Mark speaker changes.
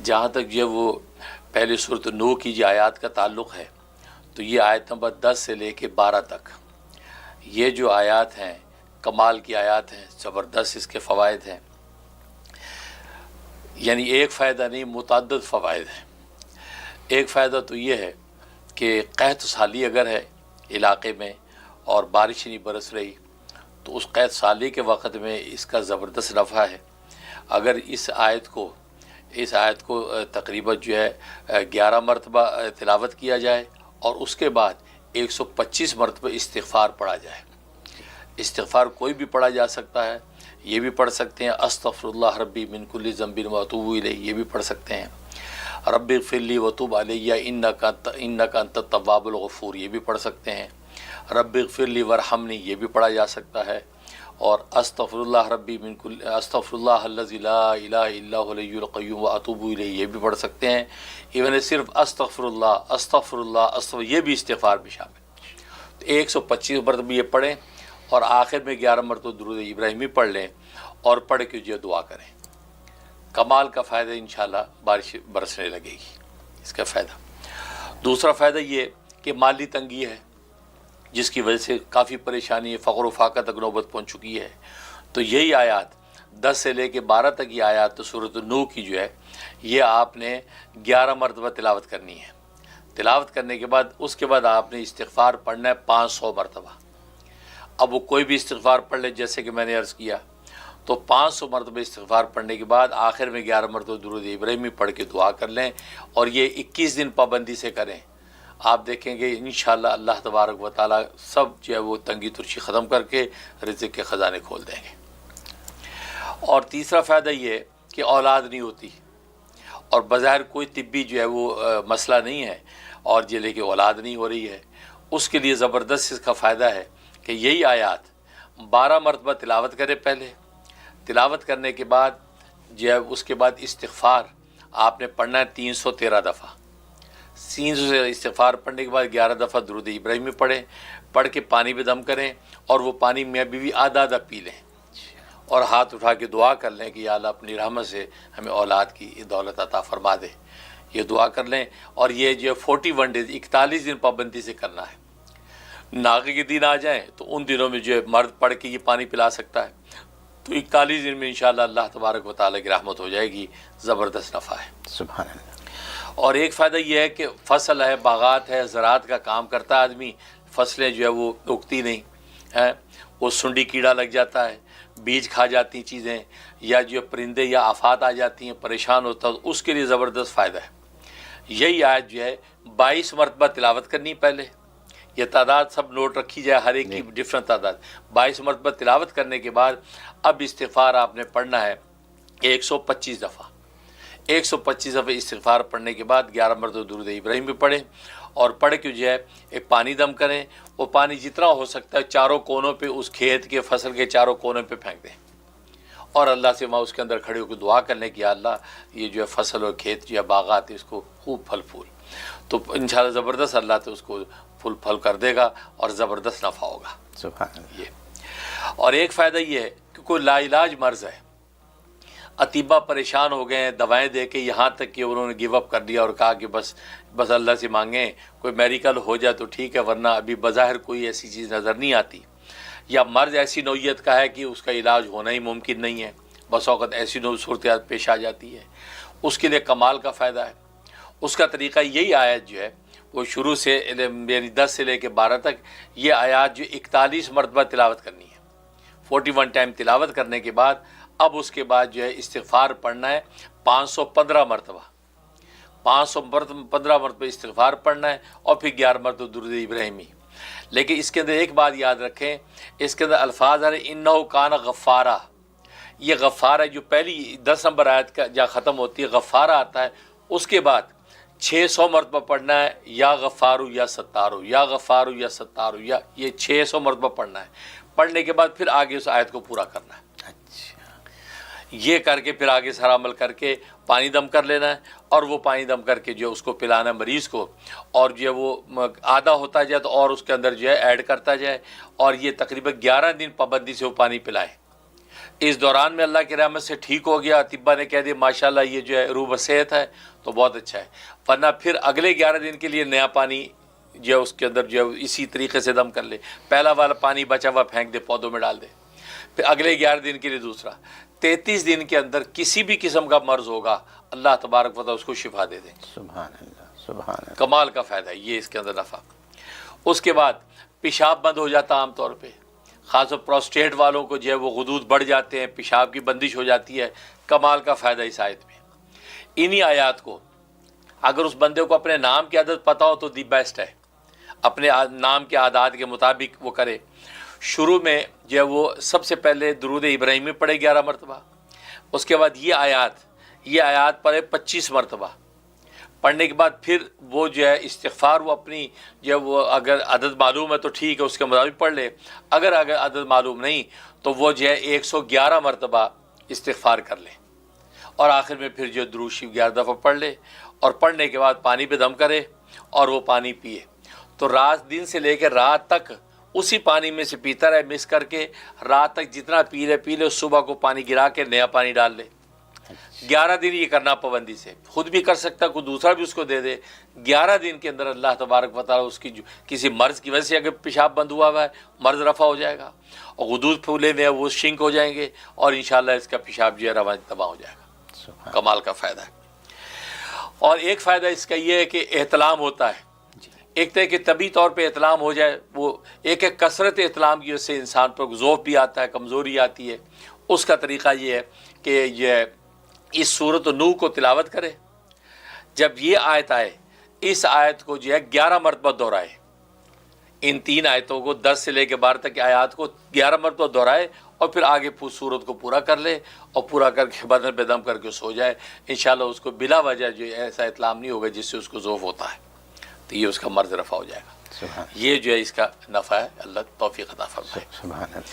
Speaker 1: جہاں تک جو وہ پہلے سورۃ نوح کی جو آیات کا تعلق ہے، تو یہ آیت نمبر 10 سے لے کے 12 تک یہ جو آیات ہیں کمال کی آیات ہیں، زبردست اس کے فوائد ہیں، یعنی ایک فائدہ نہیں متعدد فوائد ہیں۔ ایک فائدہ تو یہ ہے کہ قحط سالی اگر ہے علاقے میں اور بارش نہیں برس رہی تو اس قحط سالی کے وقت میں اس کا زبردست نفع ہے۔ اگر اس آیت کو تقریباً جو ہے 11 مرتبہ تلاوت کیا جائے اور اس کے بعد 125 مرتبہ استغفار پڑھا جائے۔ استغفار کوئی بھی پڑھا جا سکتا ہے، یہ بھی پڑھ سکتے ہیں استغفر اللہ ربی من کل ذنب واتوب الیہ، یہ بھی پڑھ سکتے ہیں رب اغفر لی وتوب علیہ انک انت التواب الغفور، یہ بھی پڑھ سکتے ہیں رب اغفر لی ورحمنی، یہ بھی پڑھا جا سکتا ہے، اور استغفر اللہ ربی من کل استغفر اللہ الذی لا الہ الا هو الحی القیوم واتوب الیہ، یہ بھی پڑھ سکتے ہیں۔ ایون صرف استغفر اللہ یہ بھی استغفار میں شامل۔ 125 مرتبہ یہ پڑھیں اور آخر میں 11 مرتبہ درود ابراہیمی پڑھ لیں اور پڑھ کے جو دعا کریں، کمال کا فائدہ انشاءاللہ بارش برسنے لگے گی اس کا فائدہ۔ دوسرا فائدہ یہ کہ مالی تنگی ہے جس کی وجہ سے کافی پریشانی ہے، فقر و فاقہ تک نوبت پہنچ چکی ہے، تو یہی آیات 10 سے لے کے 12 تک یہ آیات تو سورۃ نوح کی جو ہے یہ آپ نے 11 مرتبہ تلاوت کرنی ہے۔ تلاوت کرنے کے بعد اس کے بعد آپ نے استغفار پڑھنا ہے 500 مرتبہ۔ اب وہ کوئی بھی استغفار پڑھ لے، جیسے کہ میں نے عرض کیا، تو 500 مرتبہ استغفار پڑھنے کے بعد آخر میں 11 مرتبہ درود ابراہیمی پڑھ کے دعا کر لیں، اور یہ 21 دن پابندی سے کریں۔ آپ دیکھیں گے انشاءاللہ اللہ تبارک و تعالیٰ سب جو ہے وہ تنگی ترشی ختم کر کے رزق کے خزانے کھول دیں گے۔ اور تیسرا فائدہ یہ کہ اولاد نہیں ہوتی، اور بظاہر کوئی طبی جو ہے وہ مسئلہ نہیں ہے، اور یہ لے کے اولاد نہیں ہو رہی ہے، اس کے لیے زبردست اس کا فائدہ ہے کہ یہی آیات 12 مرتبہ تلاوت کرے۔ پہلے تلاوت کرنے کے بعد جو ہے اس کے بعد استغفار آپ نے پڑھنا ہے 313 دفعہ۔ 300 سے استغفار پڑھنے کے بعد 11 دفعہ درود ابراہیمی پڑھیں، پڑھ کے پانی میں دم کریں، اور وہ پانی میاں بیوی آدھا آدھا پی لیں، اور ہاتھ اٹھا کے دعا کر لیں کہ یا اللہ اپنی رحمت سے ہمیں اولاد کی دولت عطا فرما دے، یہ دعا کر لیں۔ اور یہ جو 41 ڈیز 41 دن پابندی سے کرنا ہے۔ ناغے کے دن آ جائیں تو ان دنوں میں جو ہے مرد پڑھ کے یہ پانی پلا سکتا ہے، تو 41 دن میں انشاءاللہ اللہ تبارک و تعالیٰ کی رحمت ہو جائے گی، زبردست نفع ہے۔
Speaker 2: سبحان اللہ۔
Speaker 1: اور ایک فائدہ یہ ہے کہ فصل ہے، باغات ہے، زراعت کا کام کرتا ہے آدمی، فصلیں جو ہے وہ اگتی نہیں ہیں، وہ سنڈی کیڑا لگ جاتا ہے، بیج کھا جاتی چیزیں، یا جو پرندے یا آفات آ جاتی ہیں، پریشان ہوتا ہے، اس کے لیے زبردست فائدہ ہے۔ یہی آیت جو ہے 22 مرتبہ تلاوت کرنی پہلے، یہ تعداد سب نوٹ رکھی جائے، ہر ایک کی ڈفرنٹ تعداد۔ 22 مرتبہ تلاوت کرنے کے بعد اب استغفار آپ نے پڑھنا ہے 125 دفعہ۔ 125 دفعہ استغفار پڑھنے کے بعد 11 مرتبہ درود ابراہیم بھی پڑھیں، اور پڑھ کے جو ہے ایک پانی دم کریں، وہ پانی جتنا ہو سکتا ہے چاروں کونوں پہ، اس کھیت کے فصل کے چاروں کونوں پہ پھینک دیں، اور اللہ سے وہاں اس کے اندر کھڑے ہو کے دعا کر لیں کہ یا اللہ یہ جو ہے فصل اور کھیت جو ہے باغات اس کو خوب پھل پھول، تو انشاءاللہ زبردست اللہ تو اس کو پھل کر دے گا اور زبردست نفع ہوگا۔
Speaker 2: سبحان اللہ۔
Speaker 1: یہ اور ایک فائدہ یہ ہے کہ کوئی لا علاج مرض ہے، اطباء پریشان ہو گئے ہیں دوائیں دے کے، یہاں تک کہ انہوں نے گیو اپ کر دیا اور کہا کہ بس اللہ سے مانگیں کوئی میڈیکل ہو جائے تو ٹھیک ہے، ورنہ ابھی بظاہر کوئی ایسی چیز نظر نہیں آتی، یا مرض ایسی نوعیت کا ہے کہ اس کا علاج ہونا ہی ممکن نہیں ہے، بس اوقات ایسی صورتحال پیش آ جاتی ہے، اس کے لیے کمال کا فائدہ ہے۔ اس کا طریقہ یہی آیت جو ہے وہ شروع سے یعنی 10 سے لے کے 12 تک یہ آیات جو 41 مرتبہ تلاوت کرنی ہے، 41 ٹائم تلاوت کرنے کے بعد اب اس کے بعد جو ہے استغفار پڑھنا ہے 515 مرتبہ، 515 مرتبہ استغفار پڑھنا ہے، اور پھر 11 مرتبہ درود ابراہیمی۔ لیکن اس کے اندر ایک بات یاد رکھیں، اس کے اندر الفاظ ہے انہ کان غفارا، یہ غفارہ جو پہلی 10 نمبر آیت کا جہاں ختم ہوتی ہے غفارہ آتا ہے، اس کے بعد 600 مرتبہ پڑھنا ہے یا غفارو یا ستارو، یا غفارو یا ستارو، یا یہ 600 مرتبہ پڑھنا ہے۔ پڑھنے کے بعد پھر آگے اس آیت کو پورا کرنا ہے۔ یہ کر کے پھر آگے سارا عمل کر کے پانی دم کر لینا ہے، اور وہ پانی دم کر کے جو اس کو پلانا ہے مریض کو، اور جو ہے وہ آدھا ہوتا جائے تو اور اس کے اندر جو ہے ایڈ کرتا جائے، اور یہ تقریباً 11 دن پابندی سے وہ پانی پلائے۔ اس دوران میں اللہ کی رحمت سے ٹھیک ہو گیا، طبہ نے کہہ دیا ماشاءاللہ یہ جو ہے روح صحت ہے تو بہت اچھا ہے، ورنہ پھر اگلے 11 دن کے لیے نیا پانی جو ہے اس کے اندر جو ہے اسی طریقے سے دم کر لے، پہلا والا پانی بچا ہوا پھینک دے، پودوں میں ڈال دے، پھر اگلے 11 دن کے لیے دوسرا، 33 دن کے اندر کسی بھی قسم کا مرض ہوگا اللہ تبارک و تعالیٰ اس کو شفا دے دیں۔
Speaker 2: سبحان اللہ، سبحان اللہ۔
Speaker 1: کمال کا فائدہ ہے یہ اس کے اندر نفع۔ اس کے بعد پیشاب بند ہو جاتا عام طور پہ، خاص طور پروسٹیٹ والوں کو جو ہے وہ غدود بڑھ جاتے ہیں، پیشاب کی بندش ہو جاتی ہے، کمال کا فائدہ اس آیت میں۔ انہی آیات کو اگر اس بندے کو اپنے نام کی عادت پتہ ہو تو دی بیسٹ ہے، اپنے نام کے عادات کے مطابق وہ کرے۔ شروع میں جو ہے وہ سب سے پہلے درود ابراہیمی پڑھے 11 مرتبہ، اس کے بعد یہ آیات پڑھے 25 مرتبہ، پڑھنے کے بعد پھر وہ جو ہے استغفار وہ اپنی جو ہے وہ اگر عدد معلوم ہے تو ٹھیک ہے اس کے مطابق پڑھ لے، اگر عدد معلوم نہیں تو وہ جو ہے 111 مرتبہ استغفار کر لے، اور آخر میں پھر جو درود شریف 11 دفعہ پڑھ لے، اور پڑھنے کے بعد پانی پہ دم کرے اور وہ پانی پیے، تو رات دن سے لے کے رات تک اسی پانی میں سے پیتا رہے، مکس کر کے رات تک جتنا پی لے، صبح کو پانی گرا کے نیا پانی ڈال لے۔ 11 دن یہ کرنا پابندی سے، خود بھی کر سکتا، کوئی دوسرا بھی اس کو دے دے۔ 11 دن کے اندر اللہ تبارک و تعالیٰ اس کی کسی مرض کی وجہ سے اگر پیشاب بند ہوا ہے مرض رفع ہو جائے گا، اور غدود پھولے ہوئے وہ شنک ہو جائیں گے، اور انشاءاللہ اس کا پیشاب جو ہے رواں تباہ ہو جائے گا۔ کمال کا فائدہ ہے۔ اور ایک فائدہ اس کا یہ ہے کہ احتلام ہوتا ہے، ایک طرح کہ طبی طور پہ احتلام ہو جائے، وہ ایک کثرت احتلام کی وجہ سے انسان پر ضعف بھی آتا ہے، کمزوری آتی ہے۔ اس کا طریقہ یہ ہے کہ یہ اس سورۃ نوح کو تلاوت کرے، جب یہ آیت آئے اس آیت کو جو ہے 11 مرتبہ دہرائے، ان 3 آیتوں کو 10 سے لے کے 12 تک کی آیات کو 11 مرتبہ دہرائے، اور پھر آگے سورت کو پورا کر لے، اور پورا کر کے بدن پہ دم کر کے سو جائے، انشاءاللہ اس کو بلا وجہ جو ایسا احتلام نہیں ہوگا جس سے اس کو ضعف ہوتا ہے، تو یہ اس کا مرض رفع ہو جائے گا۔ یہ جو ہے اس کا نفع ہے، اللہ توفیق عطا فرمائے۔
Speaker 2: سبحان اللہ۔